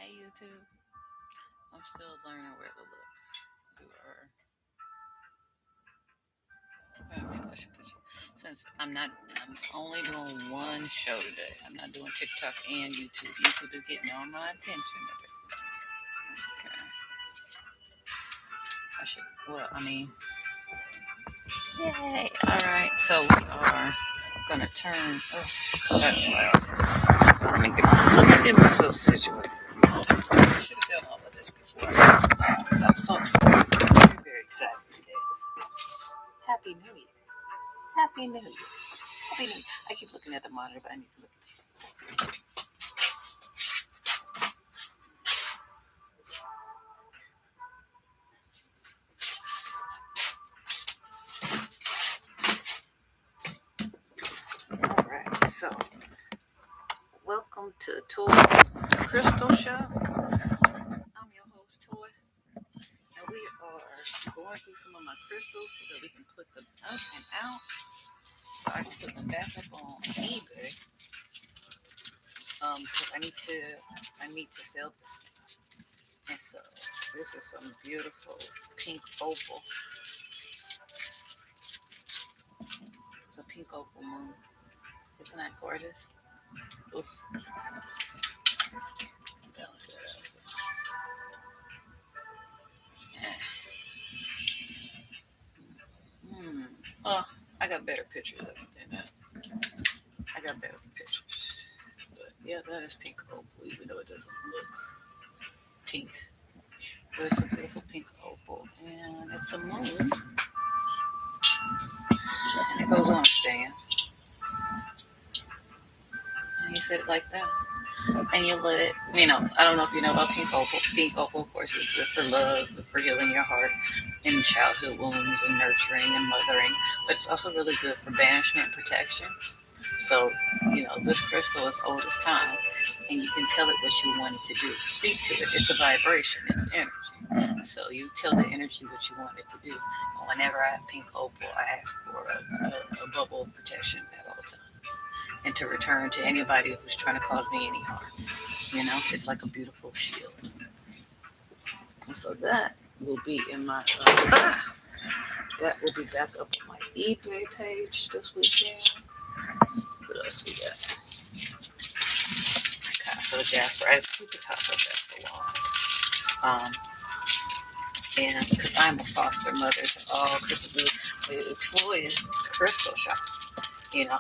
Hey YouTube, I'm still learning where to look. Maybe I should put you. Since I'm only doing one show today. I'm not doing TikTok and YouTube. YouTube is getting all my attention today. Okay. I should. Well, I mean, yay! All right. So we are gonna turn. Oh, that's loud. So let me get myself situated. I should have done all of this before. I'm so excited. I'm very excited today. Happy New Year. Happy New Year. Happy New Year. I keep looking at the monitor, but I need to look at you. All right. So, welcome to Toy's Crystal Show. I'm your host, Toy, and we are going through some of my crystals so that we can put them up and out. So I can put them back up on eBay. Because I need to sell this. And so this is some beautiful pink opal. It's a pink opal moon. Isn't that gorgeous? Oof. Balance that out. So. Yeah. Oh, I got better pictures of it than that. I got better pictures. But yeah, that is pink opal, even though it doesn't look pink. But it's a beautiful pink opal. And it's a moon. And it goes on a stand. And you set it like that. And you let it, I don't know if you know about pink opal. Pink opal, of course, is good for love, for healing your heart in childhood wounds and nurturing and mothering. But it's also really good for banishment and protection. So, this crystal is old as time, and you can tell it what you want it to do. Speak to it. It's a vibration. It's energy. So you tell the energy what you want it to do. And whenever I have pink opal, I ask for a bubble of protection at all times, and to return to anybody who's trying to cause me any harm. It's like a beautiful shield. And so that will be in my that will be back up on my eBay page this weekend. What else we got? Picasso Jasper. I have two Picasso Jasper wands. And because I'm a foster mother to all the toys, crystal shop. I'm a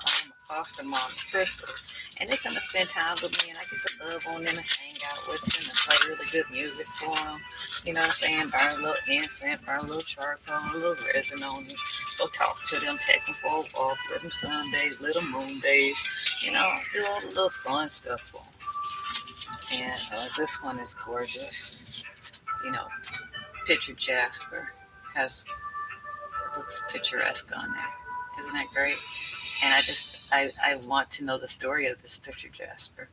foster mom of crystals. And they come to spend time with me, and I get to love on them and hang out with them and play really good music for them. You know what I'm saying? Burn a little incense, burn a little charcoal, a little resin on it. Go talk to them, take them for a walk, let them sundays, little moon days. Do all the little fun stuff for them. And this one is gorgeous. Picture Jasper it looks picturesque on there. Isn't that great? And I want to know the story of this picture Jasper.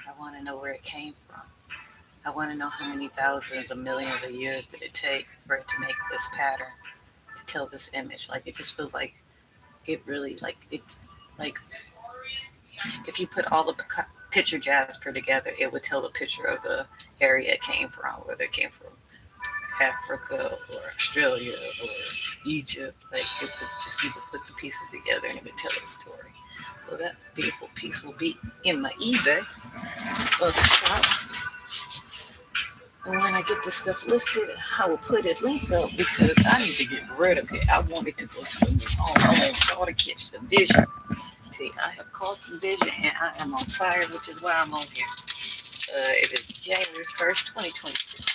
I want to know where it came from. I want to know how many thousands of millions of years did it take for it to make this pattern, to tell this image. Like, it just feels like it really, it's like if you put all the picture Jasper together, it would tell the picture of the area it came from, whether it came from Africa or Australia or Egypt. Like, you could put the pieces together and it would tell a story. So that beautiful piece will be in my eBay shop. And when I get this stuff listed, I will put it linked up because I need to get rid of it. I want it to go to the moon. I want y'all to catch the vision. See, I have caught the vision and I am on fire, which is why I'm on here. It is January 1st, 2026.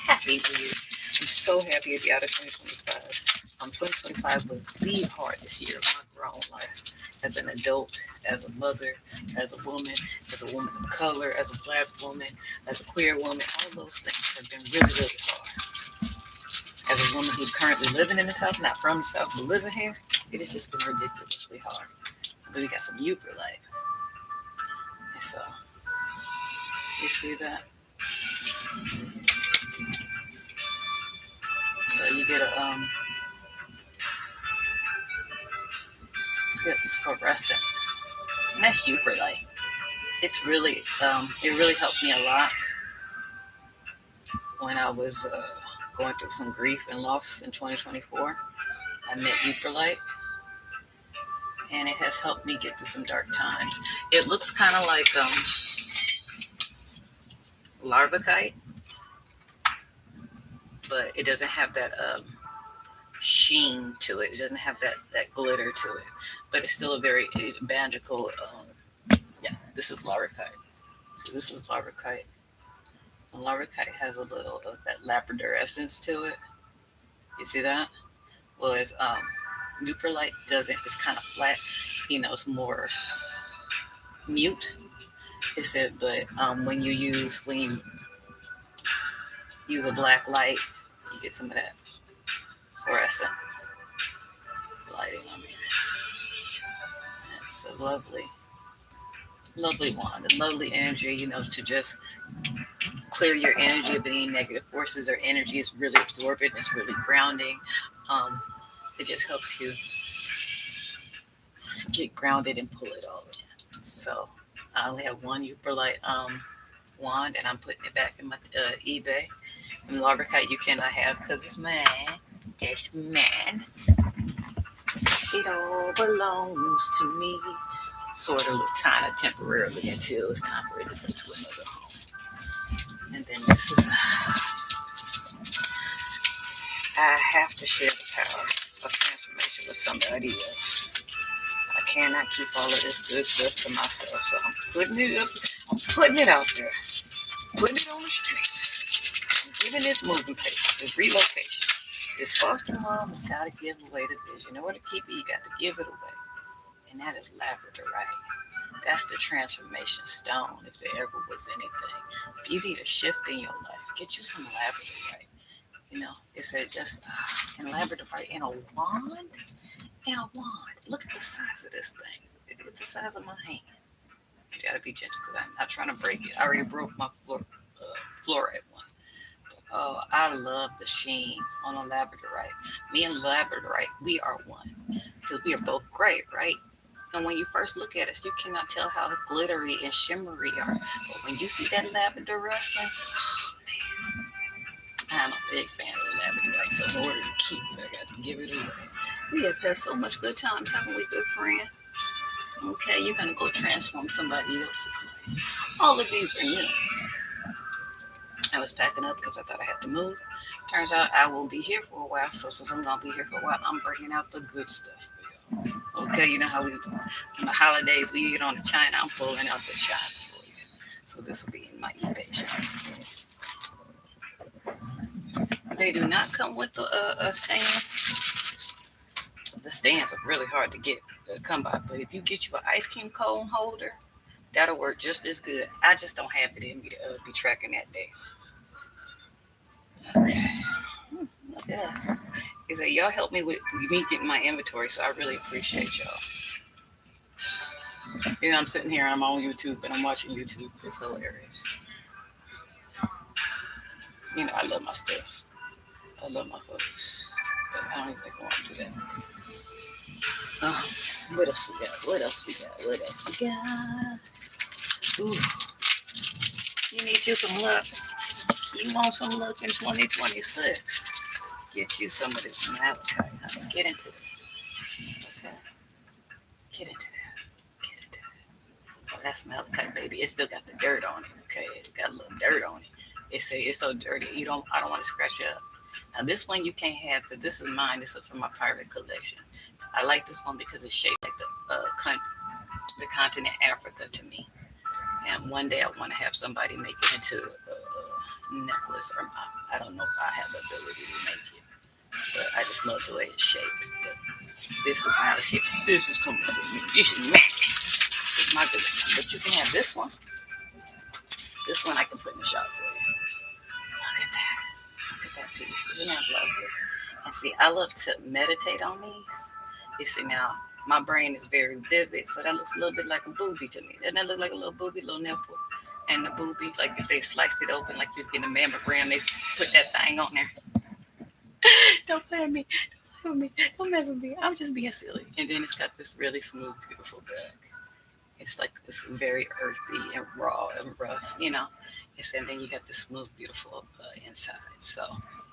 Happy New Year. I'm so happy to be out of 2025. 2025 was the hardest year of my grown life. As an adult, as a mother, as a woman of color, as a black woman, as a queer woman, all those things have been really, really hard. As a woman who's currently living in the South, not from the South, but living here, it has just been ridiculously hard. But we got some Uber light. And so, you see that? So you get it's fluorescent. And that's Uber light. It's really, it really helped me a lot when I was going through some grief and loss in 2024. I met Uperlite, and it has helped me get through some dark times. It looks kind of like larvicite, but it doesn't have that sheen to it. It doesn't have that glitter to it, but it's still a very magical. Yeah, this is larvicite. So this is larvicite. And larvicite has a little of that Labrador essence to it. You see that? Whereas Nuperlite doesn't. It's kind of flat. It's more mute. It said, but when you use a black light, you get some of that fluorescent lighting on there. It's so lovely, lovely wand, and lovely energy. To just clear your energy of any negative forces or energy. Is really absorbent. It's really grounding. It just helps you get grounded and pull it all in. So I only have one Uperlite wand, and I'm putting it back in my eBay. And larvicite you cannot have because it's mine. It's mine. It all belongs to me. Sort of, kind of temporarily until it's time for it to go to another home. And then this is. I have to share the power of transformation with somebody else. I cannot keep all of this good stuff to myself, so I'm putting it up. I'm putting it out there. Putting it on the streets. I'm giving this moving places, this relocation. This foster mom has got to give away the vision. In order to keep it, you got to give it away. And that is labradorite. That's the transformation stone, if there ever was anything. If you need a shift in your life, get you some labradorite. It said just in labradorite in a wand. In a wand. Look at the size of this thing. It's the size of my hand. You gotta be gentle because I'm not trying to break it. I already broke my fluorite one. Oh, I love the sheen on a labradorite. Me and labradorite, we are one because we are both gray, right? And when you first look at us, you cannot tell how glittery and shimmery are. But when you see that labradorescence, oh man, I'm a big fan of the labradorite. So in order to keep it, I got to give it away. We have had so much good time, haven't we, good friend? Okay, you're gonna go transform somebody else's life. All of these are new. I was packing up because I thought I had to move. Turns out I will be here for a while. So since I'm gonna be here for a while, I'm bringing out the good stuff for y'all. Okay, you know how we on the holidays we get on the China. I'm pulling out the China for you. So this will be in my eBay shop. They do not come with a stand. The stands are really hard to come by. But if you get you an ice cream cone holder, that'll work just as good. I just don't have it in me to be tracking that day. Okay. Look at that. He said, y'all help me with me getting my inventory, so I really appreciate y'all. I'm sitting here and I'm on YouTube and I'm watching YouTube. It's hilarious. I love my stuff. I love my folks. But I don't even think I want to do that. What else we got? What else we got? What else we got? Ooh. You need you some luck. You want some luck in 2026. Get you some of this malachite, honey. Get into this. Okay. Get into that. Get into that. Oh, that's malachite, baby. It still got the dirt on it. Okay. It's got a little dirt on it. It's so dirty. I don't want to scratch it up. Now this one you can't have because this is mine. This is from my private collection. I like this one because it's shaped like the continent Africa to me. And one day I want to have somebody make it into a necklace, or I don't know if I have the ability to make it, but I just love the way it's shaped. But this is my kit. This is coming from me. This is mine. This is my collection. But you can have this one. This one I can put in the shop for you. Look at that. Look at that piece. Isn't that lovely? And see, I love to meditate on these. You see now, my brain is very vivid, so that looks a little bit like a boobie to me. Doesn't that look like a little boobie, little nipple? And the boobie, like if they sliced it open, like you was getting a mammogram, they put that thing on there. Don't play with me. Don't play with me. Don't mess with me. I'm just being silly. And then it's got this really smooth, beautiful back. It's very earthy and raw and rough, and then you got the smooth, beautiful inside. So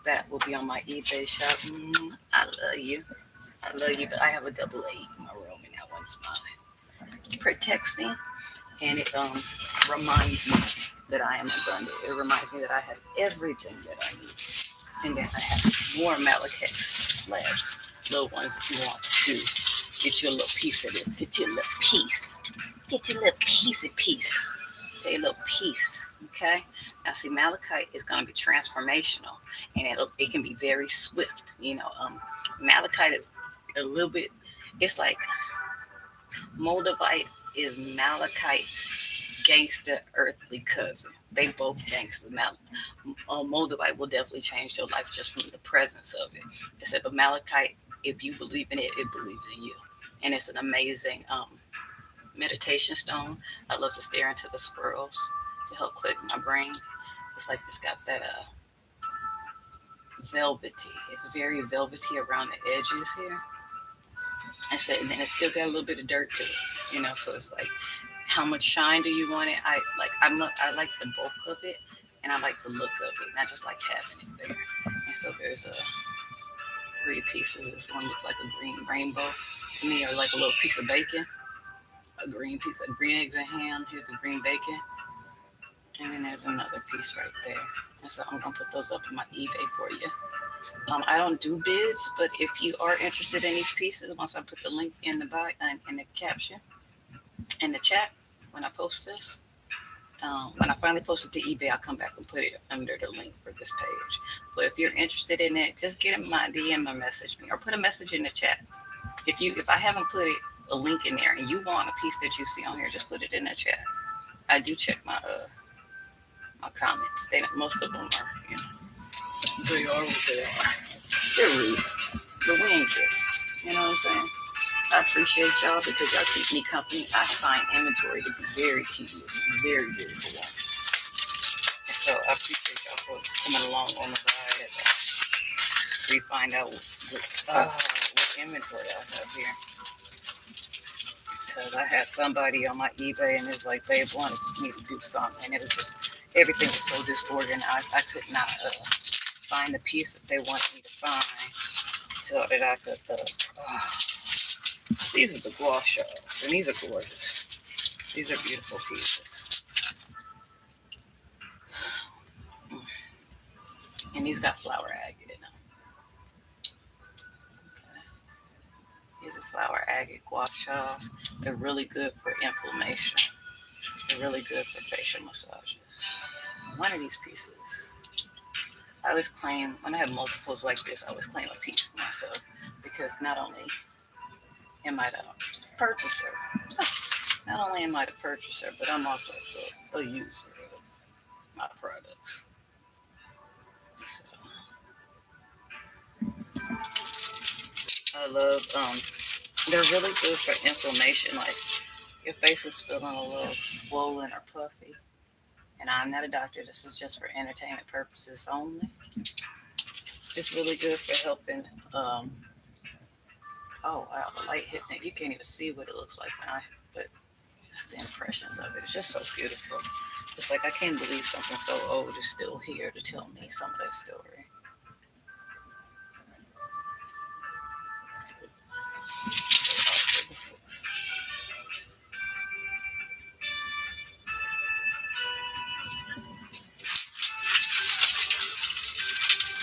that will be on my eBay shop. I love you. I love you, but I have a double A in my room, and that one's mine. Protects me, and it reminds me that I am abundant. It reminds me that I have everything that I need. And then I have more malachite slabs, little ones if you want to get you a little piece of this. Get you a little piece. Get you a little piece of peace. Take a little piece. Okay? Now see, malachite is going to be transformational, and it can be very swift. Malachite is a little bit. It's like Moldavite is malachite's gangster earthly cousin. They both gangster. Moldavite will definitely change your life just from the presence of it. Except for malachite, if you believe in it, it believes in you. And it's an amazing meditation stone. I love to stare into the swirls to help click my brain. It's like it's got that velvety. It's very velvety around the edges here. And then it's still got a little bit of dirt to it. So it's like, how much shine do you want it? I like the bulk of it, and I like the look of it, and I just like having it there. And so there's 3 pieces. This one looks like a green rainbow to me, or like a little piece of bacon. A green piece of green eggs and ham. Here's the green bacon, and then there's another piece right there. And so I'm gonna put those up on my eBay for you. I don't do bids, but if you are interested in these pieces, once I put the link in the bio, in the caption, in the chat, when I post this, when I finally post it to eBay, I'll come back and put it under the link for this page. But if you're interested in it, just get in my DM or message me, or put a message in the chat. If I haven't put a link in there and you want a piece that you see on here, just put it in the chat. I do check my comments. Most of them are, they are what they are. They're rude, but we ain't good. You know what I'm saying? I appreciate y'all because y'all keep me company. I find inventory to be very tedious and very, very boring. And so I appreciate y'all for coming along on the ride as we find out what inventory I have here. Because I had somebody on my eBay and it's like they wanted me to do something, and it was just, everything was so disorganized. I could not find the piece that they wanted me to find so that I could. These are the gouache shells, and these are gorgeous. These are beautiful pieces. And these got flower agate in them. Okay. These are flower agate gouache shells. They're really good for inflammation. They're really good for facial massages. One of these pieces, I always claim, when I have multiples like this, I always claim a piece for myself, because not only am I the purchaser, but I'm also the user of my products. So I love, they're really good for inflammation. Like, your face is feeling a little swollen or puffy. And I'm not a doctor. This is just for entertainment purposes only. It's really good for helping. Oh wow, the light hitting it. You can't even see what it looks like when but just the impressions of it. It's just so beautiful. It's like I can't believe something so old is still here to tell me some of that story.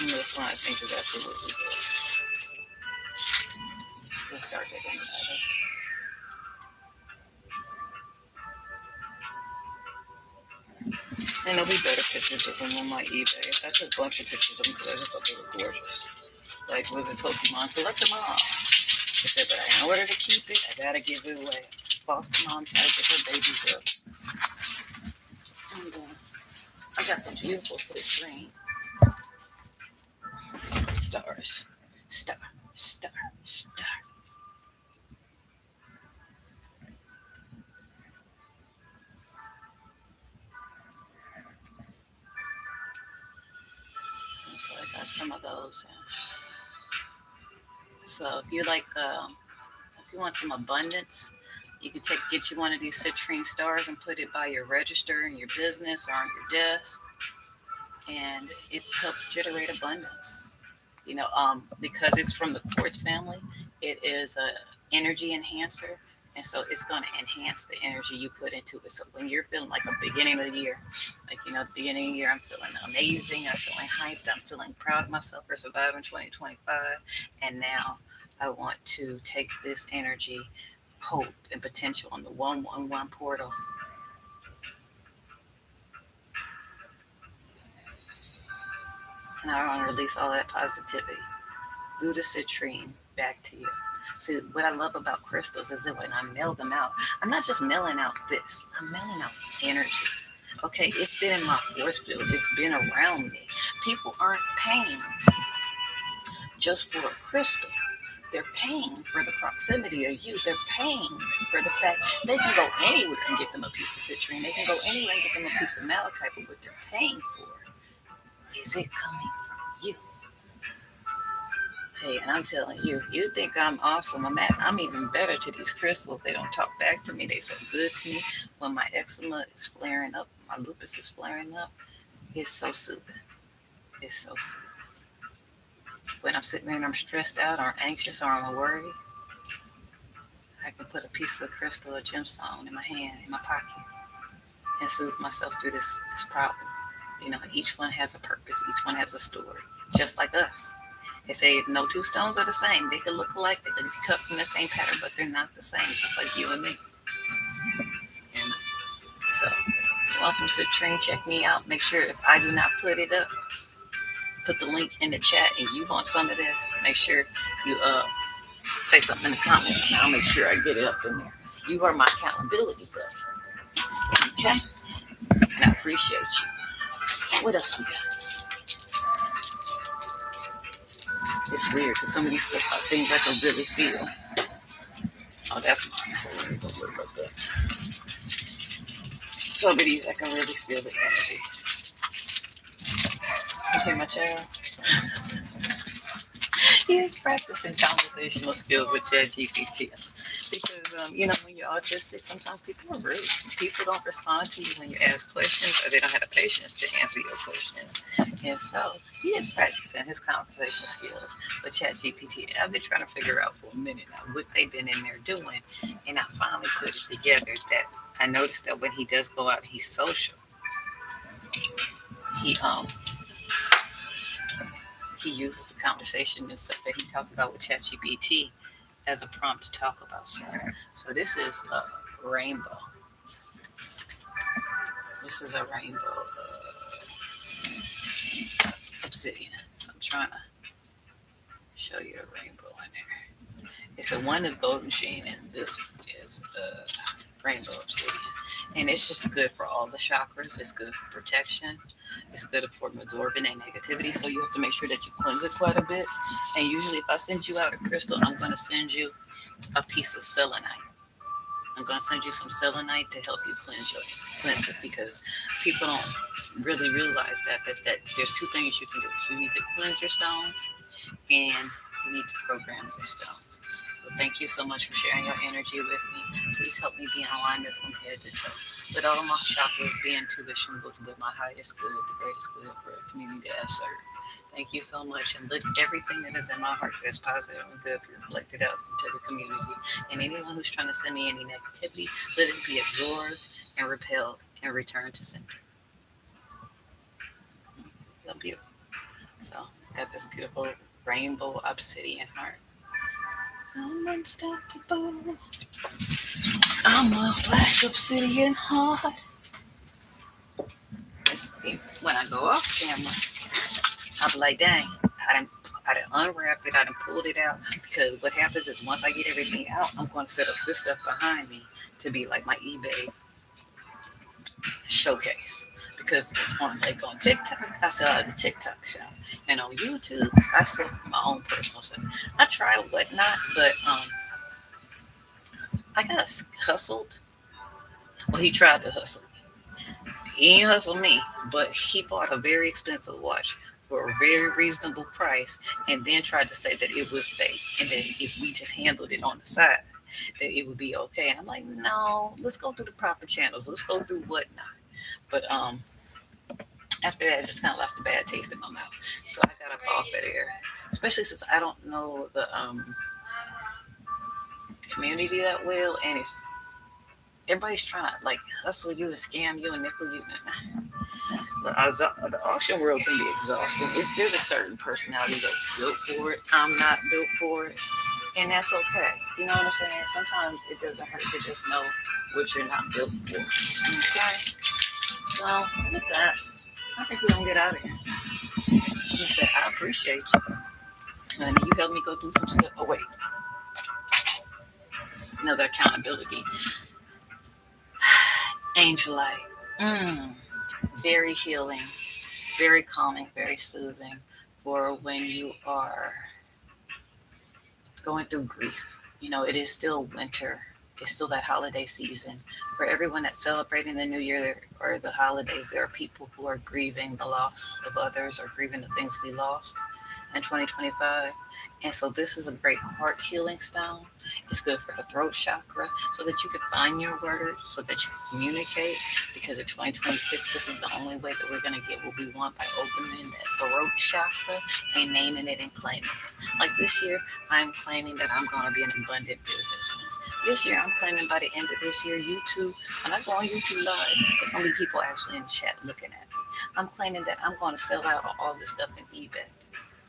And this one I think is absolutely gorgeous. It's darker than the other. And there'll be better pictures of them on my eBay. I took a bunch of pictures of them because I just thought they were gorgeous. Like, was it Pokemon? Collect them all. I said, but in order to keep it, I gotta give it away. Foster mom tried to get her babies up. And I got some beautiful silk green stars. Star. So I got some of those. So if you like, if you want some abundance, You can get you one of these citrine stars and put it by your register in your business or on your desk, and it helps generate abundance. Because it's from the quartz family, it is a energy enhancer, and so it's going to enhance the energy you put into it. So when you're feeling like a beginning of the year, the beginning of the year, I'm feeling amazing, I'm feeling hyped, I'm feeling proud of myself for surviving 2025, and now I want to take this energy, hope, and potential on the 111 portal. And I want to release all that positivity through the citrine back to you. See, what I love about crystals is that when I mail them out, I'm not just mailing out this, I'm mailing out energy. Okay, it's been in my force field, it's been around me. People aren't paying just for a crystal. They're paying for the proximity of you. They're paying for the fact they can go anywhere and get them a piece of citrine. They can go anywhere and get them a piece of malachite, but what they're paying for is it coming from you. And I'm telling you, you think I'm awesome. I'm even better to these crystals. They don't talk back to me. They so good to me. When my eczema is flaring up, my lupus is flaring up, it's so soothing. It's so soothing. When I'm sitting there and I'm stressed out or anxious or I'm worried, I can put a piece of crystal or gemstone in my hand, in my pocket, and soothe myself through this problem. And each one has a purpose. Each one has a story, just like us. They say no two stones are the same. They could look alike. They could be cut from the same pattern, but they're not the same, just like you and me. And so, if you want some citrine, check me out. Make sure if I do not put it up, put the link in the chat, and you want some of this, make sure you say something in the comments, and I'll make sure I get it up in there. You are my accountability buddy. Okay? And I appreciate you. What else we got? It's weird because some of these stuff are things I can really feel. Oh, that's mine. So let me go look at that. Some of these I can really feel the energy. Okay, my child. He's practicing conversational skills with ChatGPT. Because, when you're autistic, sometimes people are rude. People don't respond to you when you ask questions, or they don't have the patience to answer your questions. And so he is practicing his conversation skills with ChatGPT. I've been trying to figure out for a minute now what they've been in there doing. And I finally put it together that I noticed that when he does go out and he's social, he uses the conversation and stuff that he talked about with ChatGPT as a prompt to talk about something. So this is a rainbow. This is a rainbow obsidian. So I'm trying to show you the rainbow in there. It's one is golden sheen, and this is rainbow obsidian. And it's just good for all the chakras. It's good for protection. It's good for absorbing and negativity. So you have to make sure that you cleanse it quite a bit. And usually if I send you out a crystal, I'm going to send you a piece of selenite. I'm going to send you some selenite to help you cleanse it, because people don't really realize that there's two things you can do. You need to cleanse your stones, and you need to program your stones. So thank you so much for sharing your energy with me. Please help me be in alignment from head to toe, with all my chakras being intuition with my highest good, the greatest good for a community that I serve. Thank you so much, and let everything that is in my heart that's positive and good be reflected out into the community. And anyone who's trying to send me any negativity, let it be absorbed and repelled and returned to center. So beautiful. So got this beautiful rainbow obsidian heart. I'm unstoppable. I'm a black obsidian heart. When I go off camera, I'll be like, dang, I done unwrapped it, I done pulled it out. Because what happens is once I get everything out, I'm going to set up this stuff behind me to be like my eBay showcase. Because on TikTok, I sell at the TikTok shop. And on YouTube, I sell my own personal stuff. I try whatnot, but I got hustled. Well, he tried to hustle me. He ain't hustled me, but he bought a very expensive watch for a very reasonable price and then tried to say that it was fake and that if we just handled it on the side, that it would be okay. And I'm like, no, let's go through the proper channels. Let's go through whatnot. But after that, it just kind of left a bad taste in my mouth. So I got up off of there, especially since I don't know the community that well, and it's everybody's trying to like hustle you and scam you and nickel you. The auction world can be exhausting. There's a certain personality that's built for it. I'm not built for it, and that's okay. You know what I'm saying? Sometimes it doesn't hurt to just know what you're not built for. Okay. So with that, I think we're gonna get out of here. Like I said, I appreciate you. And you helped me go through some stuff. Oh wait, another accountability. Angel light. Very healing, very calming, very soothing for when you are going through grief. You know, it is still winter. It's still that holiday season. For everyone that's celebrating the new year or the holidays, there are people who are grieving the loss of others or grieving the things we lost in 2025. And so this is a great heart healing stone. It's good for the throat chakra so that you can find your words, so that you communicate. Because in 2026, this is the only way that we're going to get what we want, by opening that throat chakra and naming it and claiming it. Like this year, I'm claiming that I'm going to be an abundant businesswoman. This year, I'm claiming by the end of this year, YouTube, when I go on YouTube Live, there's going to be people actually in the chat looking at me. I'm claiming that I'm going to sell out all this stuff in eBay.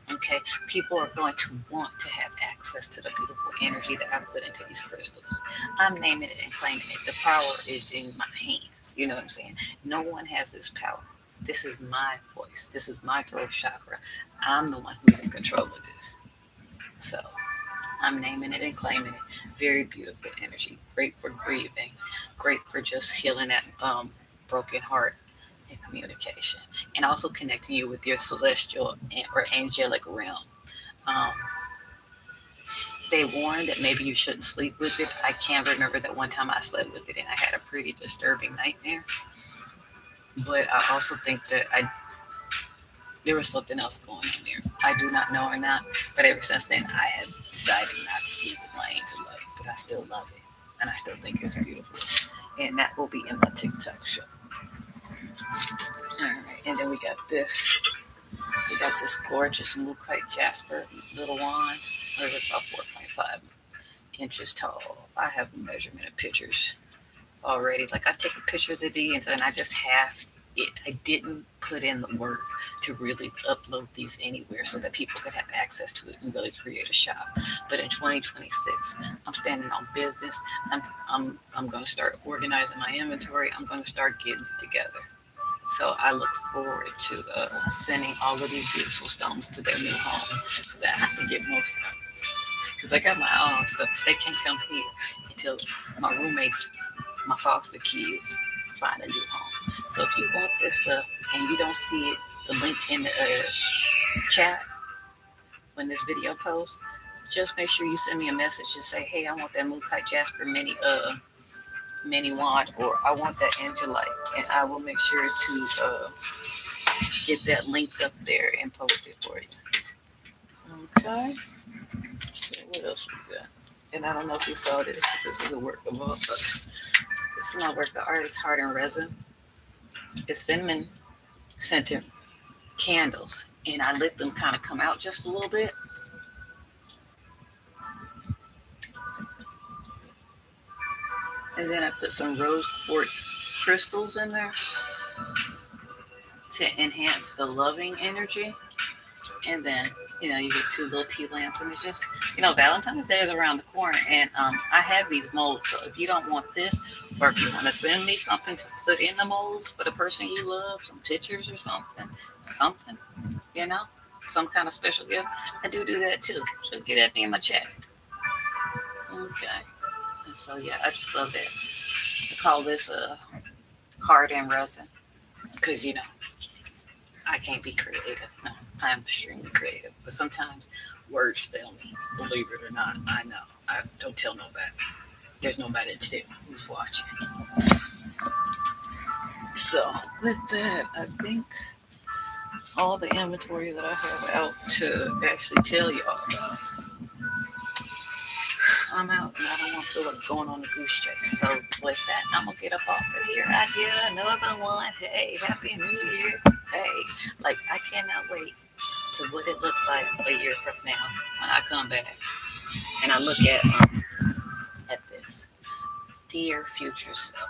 Okay, people are going to want to have access to the beautiful energy that I put into these crystals. I'm naming it and claiming it. The power is in my hands. You know what I'm saying? No one has this power. This is my voice. This is my throat chakra. I'm the one who's in control of this. So I'm naming it and claiming it. Very beautiful energy. Great for grieving. Great for just healing that broken heart and communication, and also connecting you with your celestial or angelic realm. Um, they warned that maybe you shouldn't sleep with it. I can remember that one time I slept with it and I had a pretty disturbing nightmare. But I also think that there was something else going on there. I do not know or not, but ever since then I have decided not to sleep with my angel light. But I still love it, and I still think it's beautiful. And that will be in my TikTok show. All right, and then we got this. We got this gorgeous Mookite Jasper little wand. It's about 4.5 inches tall. I have a measurement of pictures already. Like I've taken pictures of these, and I just have it. I didn't put in the work to really upload these anywhere so that people could have access to it and really create a shop. But in 2026, I'm standing on business. I'm going to start organizing my inventory. I'm going to start getting it together. So I look forward to sending all of these beautiful stones to their new home so that I can get more stones. Because I got my own stuff. They can't come here until my roommates, my foster kids, find a new home. So if you want this stuff and you don't see it, the link in the chat when this video posts, just make sure you send me a message and say, hey, I want that Mookite Jasper mini wand, or I want that angelite, and I will make sure to get that linked up there and post it for you. Okay. So what else we got? And I don't know if you saw this. This is a work of art. This is my work of art. It's heart and resin. It's cinnamon scented candles, and I let them kind of come out just a little bit. And then I put some rose quartz crystals in there to enhance the loving energy. And then, you get 2 little tea lamps. And it's just, Valentine's Day is around the corner. And I have these molds. So if you don't want this, or if you want to send me something to put in the molds for the person you love, some pictures or something, some kind of special gift, I do that too. So get at me in my chat. Okay. And so, yeah, I just love that. I call this heart and resin because, I can't be creative. No, I'm extremely creative. But sometimes words fail me. Believe it or not, I know. I don't tell nobody. There's nobody to tell who's watching. So, with that, I think all the inventory that I have out to actually tell y'all about, I'm out, and I don't want to feel feel like going on a goose chase. So with that, I'm gonna get up off of here. I did another one. Hey, happy New Year. Hey, like I cannot wait to what it looks like a year from now when I come back and I look at this. Dear future self,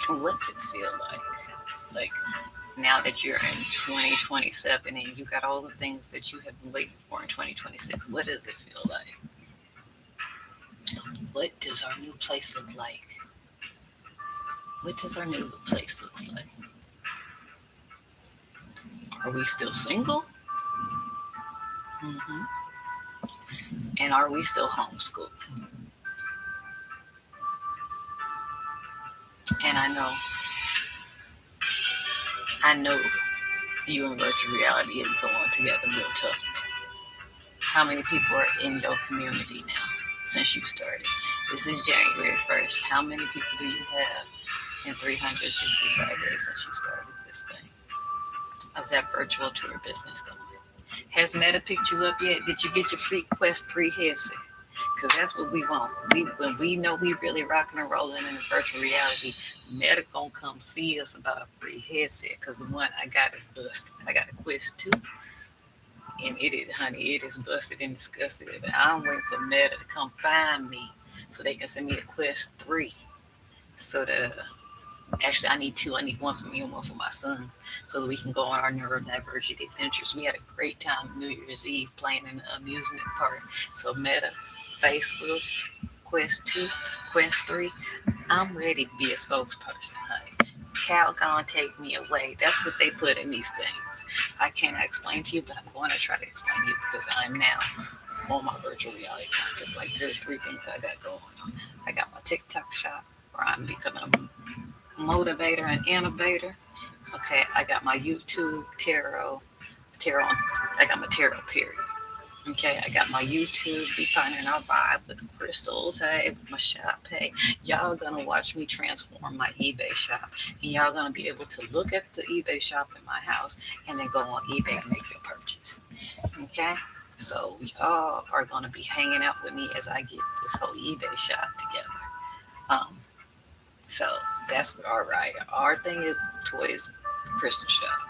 what's it feel like? Like now that you're in 2027 and you got all the things that you have been waiting for in 2026, what does it feel like? What does our new place look like? What does our new place look like? Are we still single? Mm-hmm. And are we still homeschooled? And I know you and virtual reality is going together real tough. How many people are in your community now since you started? This is January 1st. How many people do you have in 365 days since you started this thing? How's that virtual tour business going? Has Meta picked you up yet? Did you get your free Quest 3 headset? Because that's what we want. When we know we really rocking and rolling in virtual reality, Meta gonna come see us about a free headset. Because the one I got is busted. I got a Quest 2. And it is, honey, it is busted and disgusted. And I'm waiting for Meta to come find me so they can send me a Quest 3. So actually, I need two. I need one for me and one for my son so that we can go on our neurodivergent adventures. We had a great time New Year's Eve playing in the amusement park. So Meta, Facebook, Quest 2, Quest 3, I'm ready to be a spokesperson, honey. Cal gonna take me away. That's what they put in these things. I cannot explain to you, but I'm going to try to explain to you because I'm now on my virtual reality content. Like there's three things I got going on. I got my TikTok shop where I'm becoming a motivator and innovator. Okay, I got my YouTube tarot. I got my tarot period. Okay, I got my YouTube, be finding our vibe with the crystals, hey, with my shop, hey. Y'all gonna watch me transform my eBay shop. And y'all gonna be able to look at the eBay shop in my house and then go on eBay and make your purchase. Okay? So y'all are gonna be hanging out with me as I get this whole eBay shop together. So that's what our thing is toys crystal shop.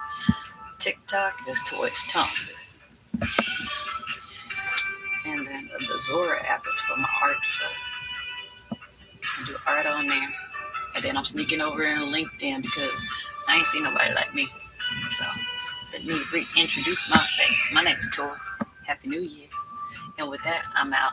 TikTok is toys Tumblr. And then the Zora app is for my art stuff. I do art on there. And then I'm sneaking over in LinkedIn because I ain't seen nobody like me. So let me reintroduce myself. My name is Tor. Happy New Year. And with that, I'm out.